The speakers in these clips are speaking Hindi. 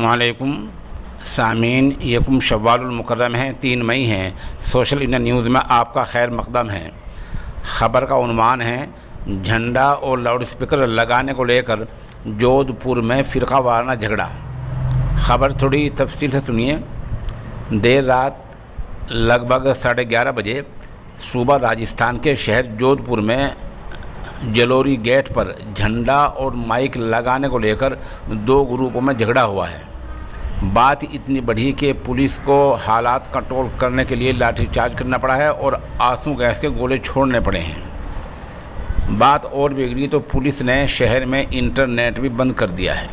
वालेकुम सामीन, यकुम शव्वालुल मुकर्रम है, 3 मई है। सोशल इंडिया न्यूज़ में आपका खैर मकदम है। ख़बर का उन्वान है, झंडा और लाउड स्पीकर लगाने को लेकर जोधपुर में फ़िरका वाराना झगड़ा। ख़बर थोड़ी तफसील से सुनिए। देर रात लगभग 11:30 बजे सूबा राजस्थान के शहर जोधपुर में जलोरी गेट पर झंडा और माइक लगाने को लेकर 2 ग्रुपों में झगड़ा हुआ है। बात इतनी बढ़ी कि पुलिस को हालात कंट्रोल करने के लिए लाठीचार्ज करना पड़ा है और आंसू गैस के गोले छोड़ने पड़े हैं। बात और बिगड़ी तो पुलिस ने शहर में इंटरनेट भी बंद कर दिया है।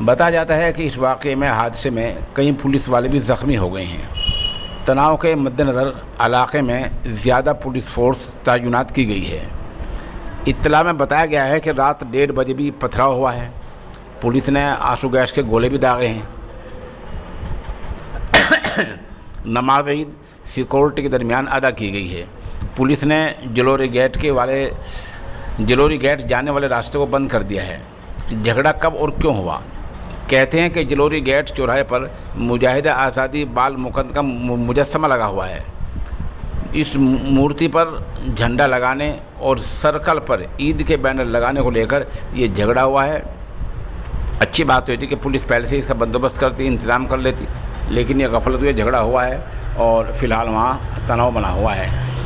बताया जाता है कि इस वाक़े में हादसे में कई पुलिस वाले भी ज़ख्मी हो गए हैं। तनाव के मद्देनज़र इलाके में ज़्यादा पुलिस फोर्स तैनात की गई है। इत्तला में बताया गया है कि रात 1:30 बजे भी पथराव हुआ है। पुलिस ने आंसू गैस के गोले भी दागे हैं। नमाज ईद सिक्योरिटी के दरमियान अदा की गई है। पुलिस ने जलोरी गेट जाने वाले रास्ते को बंद कर दिया है। झगड़ा कब और क्यों हुआ? कहते हैं कि जलोरी गेट चौराहे पर मुजाहिद आज़ादी बाल मुकद्दम का मुजस्समा लगा हुआ है। इस मूर्ति पर झंडा लगाने और सर्कल पर ईद के बैनर लगाने को लेकर ये झगड़ा हुआ है। अच्छी बात होती कि पुलिस पहले से इसका बंदोबस्त करती, इंतज़ाम कर लेती, लेकिन ये गफलत हुई, झगड़ा हुआ है और फ़िलहाल वहाँ तनाव बना हुआ है।